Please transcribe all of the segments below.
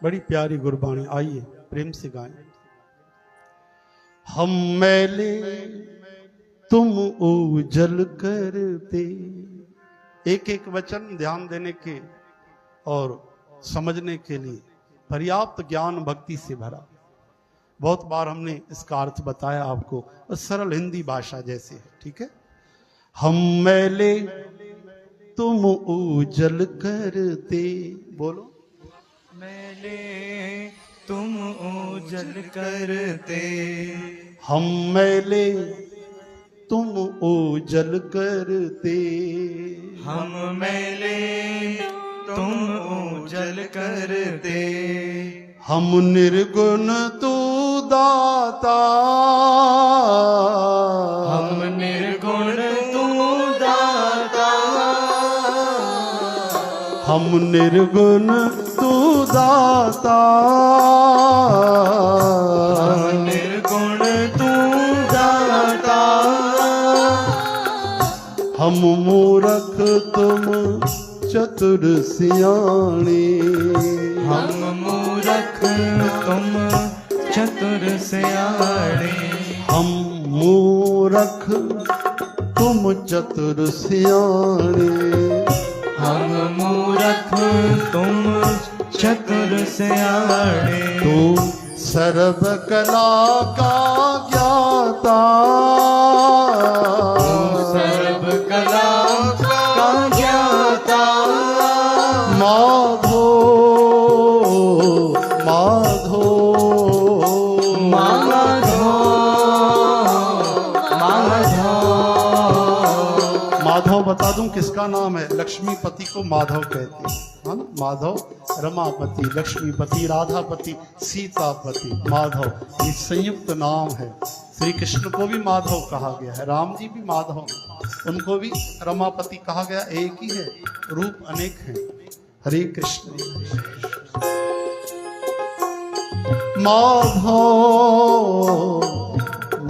बड़ी प्यारी गुरबाणी, आइए प्रेम से गाएं। हम मैले तुम उजल करते। एक एक वचन ध्यान देने के और समझने के लिए पर्याप्त ज्ञान भक्ति से भरा। बहुत बार हमने इसका अर्थ बताया आपको, सरल हिंदी भाषा जैसे है, ठीक है। हम मैले तुम उजल करते, बोलो। मैले तुम उजल करते, हम मैले तुम उजल करते, हम मैले तुम उजल करते, हम निर्गुण तू दाता, हम निर्गुण तू दाता, हम निर्गुण तू दाता, हम निर्गुण तू दाता, हम मूरख तुम चतुर सियाणे, हम मूरख तुम चतुर सियाणे, हम मूरख तुम चतुर सियाणे, हम मूरख तुम चतुर सियाणे, तू सर्व कला का ज्ञाता, तू सर्व कला का ज्ञाता, माधो माधो माधो माधो। माधव बता दूं किसका नाम है? लक्ष्मीपति को माधव कहते हैं, हाँ ना? माधव रमापति, लक्ष्मीपति, राधापति, सीतापति, माधव, ये संयुक्त नाम है। श्री कृष्ण को भी माधव कहा गया है, राम जी भी माधव, उनको भी रमापति कहा गया। एक ही है, रूप अनेक हैं। हरे कृष्ण। माधव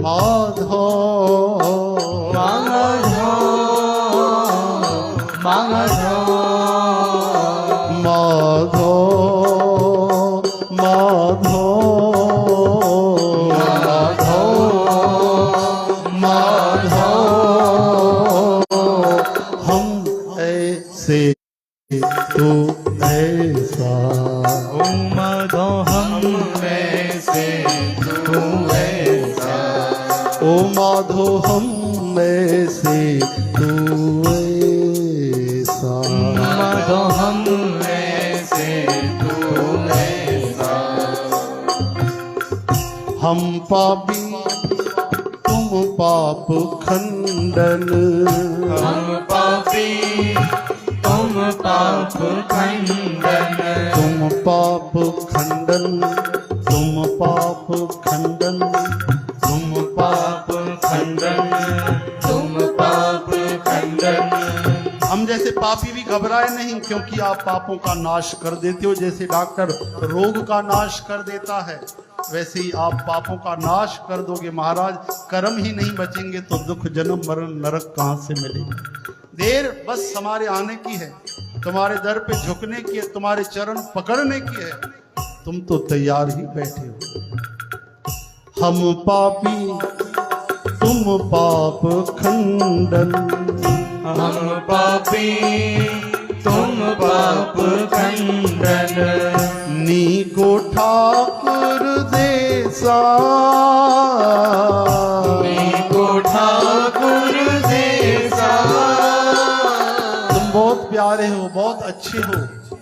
माधव माधो माधो माधो माधो माधो माधो, हम ऐसे तू ऐसा, ओ माधो हम ऐसे तू ऐसा, ओ माधो हम ऐसे तू ऐसा, माधो हम ऐसे तू ऐसा, हम पापी तुम पाप खंडन, हम पापी तुम पाप खंडन, तुम पाप खंडन, तुम पाप खंडन, तुम पाप खंडन, तुम पाप खंडन। हम जैसे पापी भी घबराए नहीं, क्योंकि आप पापों का नाश कर देते हो। जैसे डॉक्टर रोग का नाश कर देता है, वैसे ही आप पापों का नाश कर दोगे महाराज। कर्म ही नहीं बचेंगे तो दुख, जन्म, मरण, नरक कहाँ से मिलेगा। देर बस हमारे आने की है, तुम्हारे दर पे झुकने की है, तुम्हारे चरण पकड़ने की है। तुम तो तैयार ही बैठे हो। हम पापी तुम पाप खंडन, हम पापी तुम पाप खंडन, नीको ठाकुर देसा, नीको ठाकुर देसा। तुम बहुत प्यारे हो, बहुत अच्छे हो।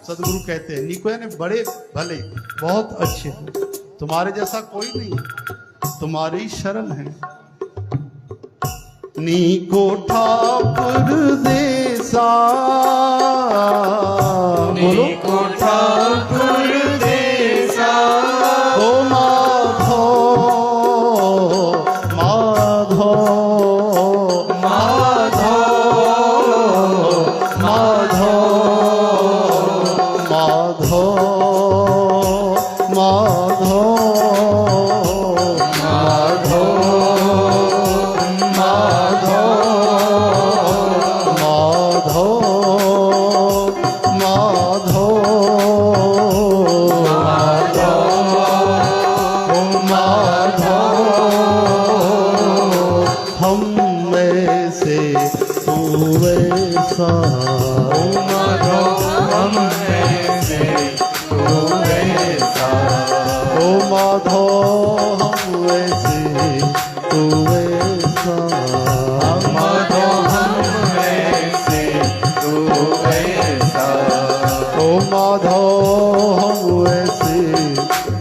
सदगुरु कहते हैं नीको यानी बड़े भले, बहुत अच्छे हो, तुम्हारे जैसा कोई नहीं, तुम्हारी शरण है। नीको ठाकुर देसा, बोलो, नीको ठाकुर देसा, ओ माधो माधो माधो माधो माधो माधो माधो माधो माधो माधो माधो हम ऐसे तू ऐसा, माधो हम ऐसे तू ऐसा, ओ माधो हम ऐसे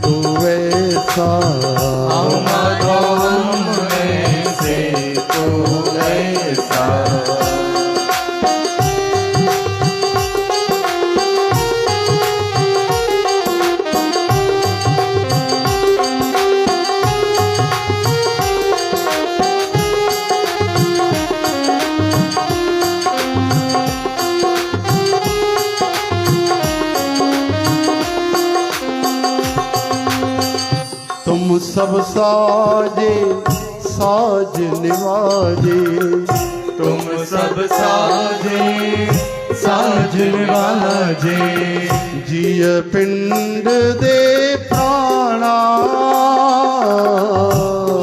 तू ऐसा, माधो हम ऐसे तू ऐसा। तुम सब साजे साज निवाजे, तुम सब साजे साज निवाजे, जिय पिंड दे प्राणा,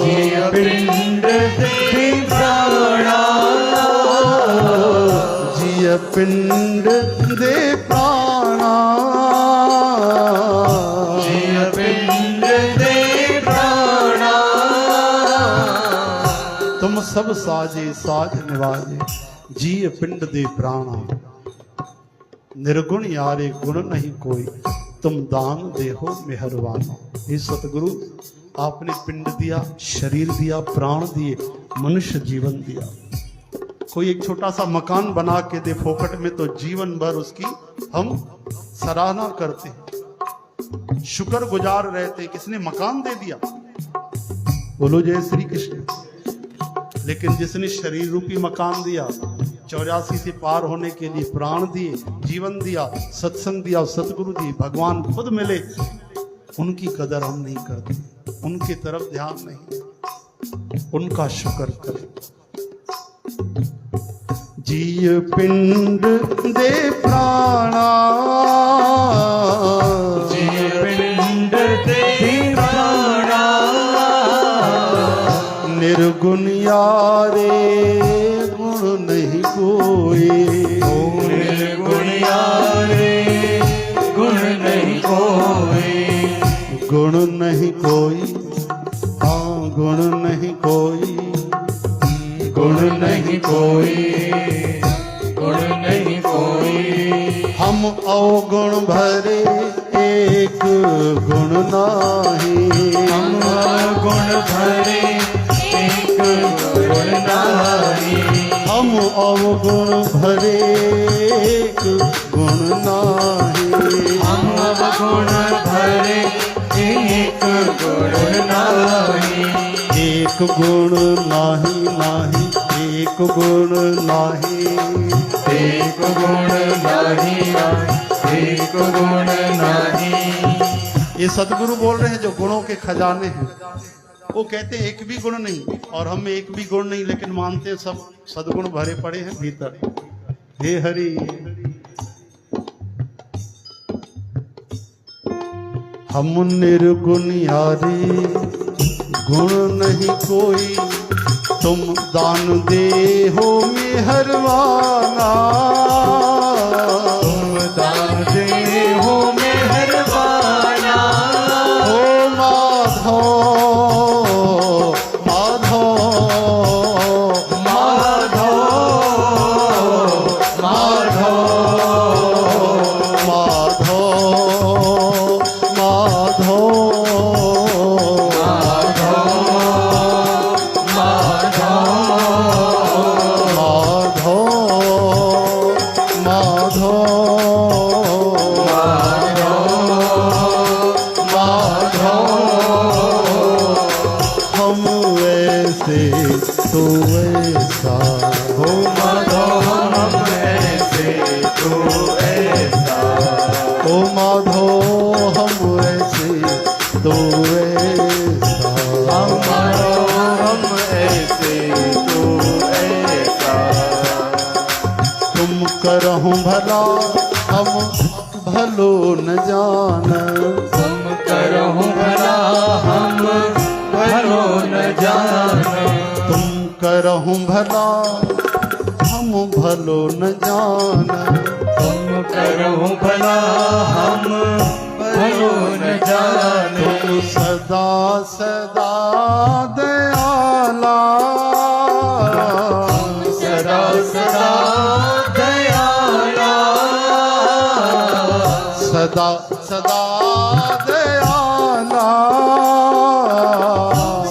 जिय पिंड दे प्राणा, जिय पिंड दे प्राणा, जिय पिंड दे प्राणा। तुम सब साजे साज निवाजे, जिय पिंड दे प्राणा, निर्गुण यारे गुण नहीं कोई, तुम दान देहो मेहरबाना। हे सतगुरु, आपने पिंड दिया, शरीर दिया, प्राण दिए, मनुष्य जीवन दिया। कोई एक छोटा सा मकान बना के दे फोकट में तो जीवन भर उसकी हम सराहना करते हैं, शुक्र गुजार रहते हैं, किसने मकान दे दिया, बोलो जय श्री कृष्ण। लेकिन जिसने शरीर रूपी मकान दिया, 84 से पार होने के लिए प्राण दिए, जीवन दिया, सत्संग दिया, सतगुरु दिए, भगवान खुद मिले, उनकी कदर हम नहीं करते, उनकी तरफ ध्यान नहीं, उनका शुक्र करें। जिय पिंड दे प्राणा, जिय पिंड दे प्राणा, निर्गुण यारे गुण नहीं कोई, निर्गुण यारे गुण नहीं कोई, गुण नहीं कोई, हाँ गुण नहीं कोई, गुण नहीं कोई, गुण नहीं कोई। हम अवगुण भरे एक गुण नाही, हम गुण भरे एक गुण नाही, हम अवगुण भरे एक गुण नाही, हम गुण भरे एक गुण नाही, एक गुण नाही नाही, एक गुण नाही, एक गुण नाही, एक गुण नाही। ये सतगुरु बोल रहे हैं जो गुणों के खजाने हैं। वो कहते हैं एक भी गुण नहीं, और हम में एक भी गुण नहीं, लेकिन मानते हैं सब सदगुण भरे पड़े हैं भीतर। हे हरि, हम निर्गुण यारी गुण नहीं कोई, तुम दान दे हो मेहरबाना, तुम दान दे हो मेहरबाना, ओ माधो माधो माधो माधो माधो माधो माधो माधो माधो, हम ऐसे तो ऐसा, हो माधो हम ऐसे तो ऐसा, ओ माधो हम ऐसे तो ऐसा, हमारो हम ऐसे तो ऐसा। तुम करहु भला हम भलो न जान, तुम करहु भला हम भलो न जान, तुम करहु भला हम भलो न जान, तुम करहु भला हम भलो न जान, तुम सदा सदा दयाला, सदा सदा दयाला, सदा सदा दयाला,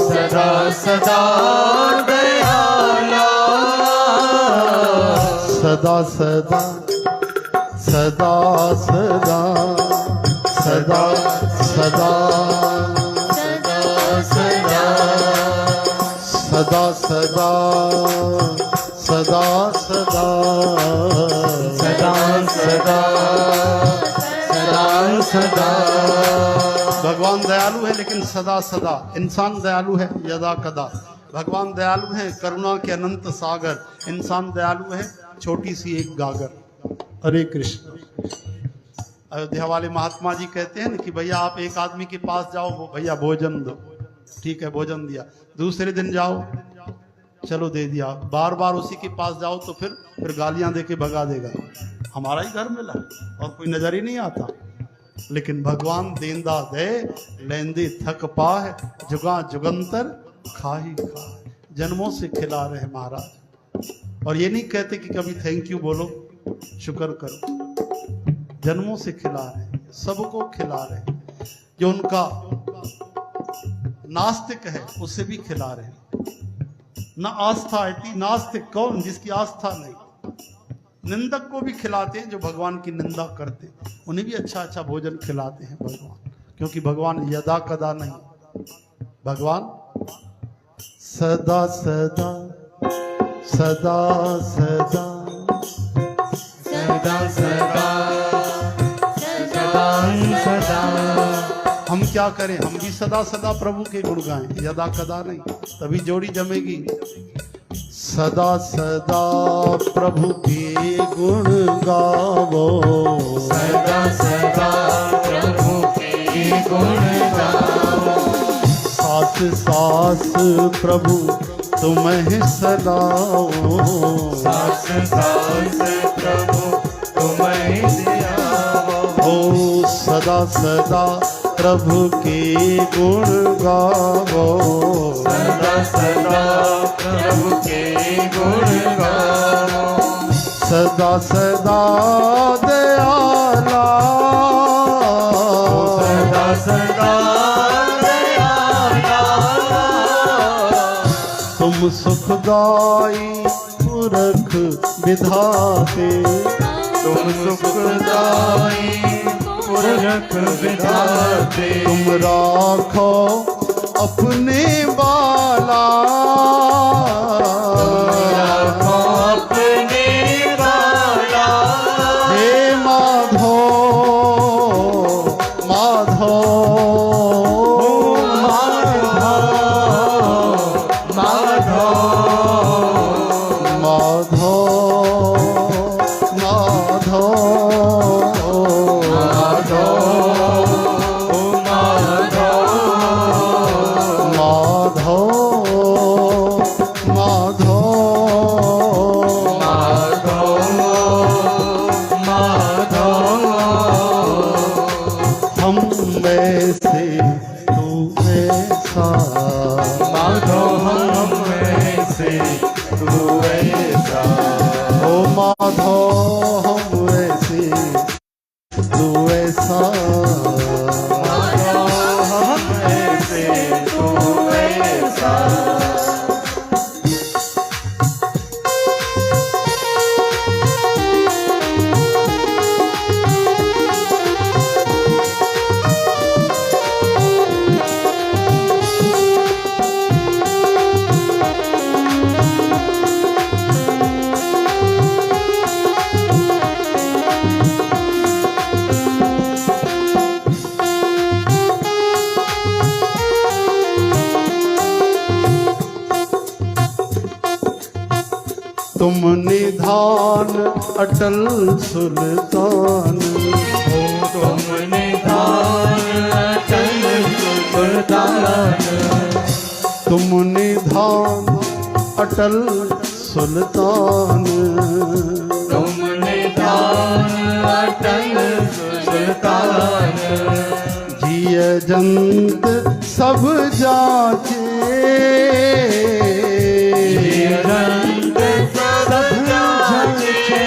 सदा सदा दयाला, सदा सदा सदा सदा सदा सदा सदा सदा सदा सदा सदा सदा सदा सदा। भगवान दयालु है लेकिन सदा सदा, इंसान दयालु है यदा कदा। भगवान दयालु है करुणा के अनंत सागर, इंसान दयालु है छोटी सी एक गागर। हरे कृष्ण। अयोध्या वाले महात्मा जी कहते हैं ना कि भैया आप एक आदमी के पास जाओ, वो भैया भोजन दो, ठीक है भोजन दिया। दूसरे दिन जाओ, चलो दे दिया। बार बार उसी के पास जाओ तो फिर गालियां दे के भगा देगा, हमारा ही घर मिला और कोई नजर ही नहीं आता। लेकिन भगवान देंदा दे लेंदे थक पाए, जुगा जुगंतर खा ही खा, जन्मों से खिला रहे महाराज। और ये नहीं कहते कि कभी थैंक यू बोलो, शुक्र करो, जन्मों से खिला रहे, सबको खिला रहे। जो उनका नास्तिक है उसे भी खिला रहे। न आस्था इति नास्तिक कौन, जिसकी आस्था नहीं। निंदक को भी खिलाते हैं, जो भगवान की निंदा करते हैं उन्हें भी अच्छा अच्छा भोजन खिलाते हैं भगवान, क्योंकि भगवान यदा कदा नहीं, भगवान सदा सदा सदा सदा सदा सदा सदा। हम क्या करें, हम भी सदा सदा प्रभु के गुण गाएं, यदा कदा नहीं, तभी जोड़ी जमेगी। सदा सदा प्रभु के गुण गावो, सदा सदा प्रभु के गुण गावो, सास सास प्रभु तुम्हें सलाओ, सास सास प्रभु तुम्हें सियाओ। ओ सदा सदा प्रभु के गुण गावो, सदा सदा प्रभु के गुण गावो, सदा सदा दयाला, सदा सदा दयाला, तुम सुखदाई पुरख विधाते, तुम सुखदाई पुरख विधाते, तुम राखो अपने बाला, राखो अपने बाला, हे माधो माधो माधो माधो माधो माधो माधो माधो माधो माधो हम वैसे तू ऐसा, माधो हम वैसे तू ऐसा, ओ माधो हम वैसे तू ऐसा, माधो हम वैसे तू ऐसा। तुम निधान अटल सुल्तान, तुम निधान अटल सुल्तान, तुम निधान अटल सुल्तान, तुम निधान अटल सुल्तान, जिय जंत सब जाचे, रंग सब जाचे,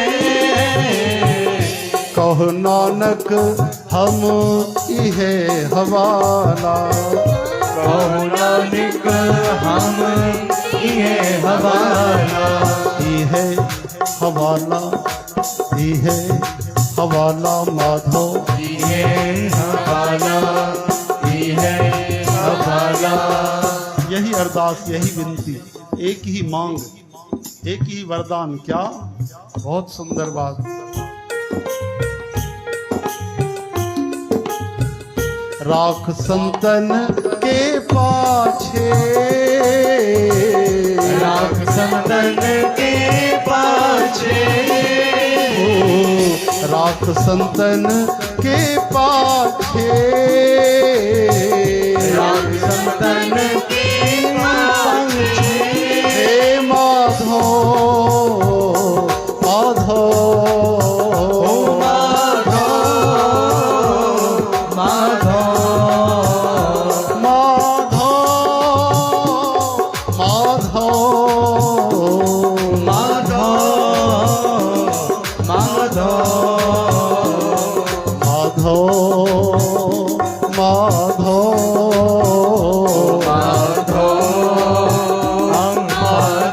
कहो नानक हम इहे हवाला, कहो नानक हम ये हवाला, इहे हवाला, इहे हवाला माधव, ये हवाला, ये हवाला। यही अरदास, यही विनती, एक ही मांग, एक ही वरदान। क्या बहुत सुंदर बात। राख संतन के पाछे, राख संतन के पाछे, राख संतन के पाछे, राख संतन के पाछे, हे माधो माधो, ओ माधो माधो माधो माधो, माधो माधो माधो माधो, माधो हम माधो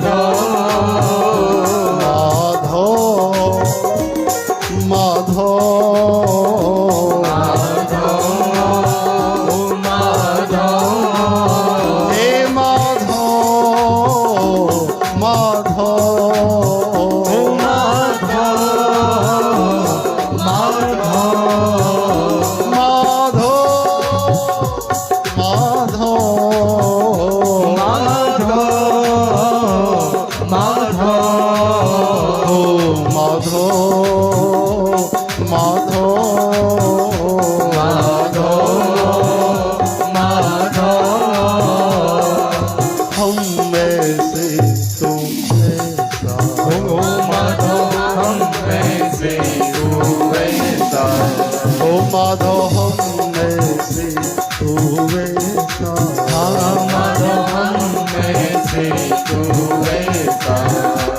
माधो माधो, माधो हे माधो माधो, माधो माधो माधो माधो, माधो माधो ओ माधो माधो, माधो माधो हम में से तुम ऐसा, ओ माधो हम में से तू वैसा, ओ माधो हम में से तू ऐसा, माधो हम में से तू वैसा,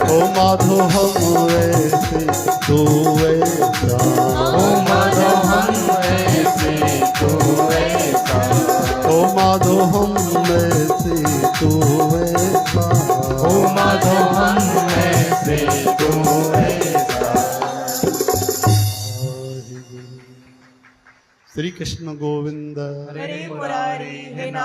ओ माधो हम ऐसे तू ऐसा, ओ माधो हम में से तू वैसा, ओ माधो हम में से तू ऐसा, ओ माधो हम में से तू वैसा। श्री कृष्ण गोविंद। हरे मुरारी हे नाथ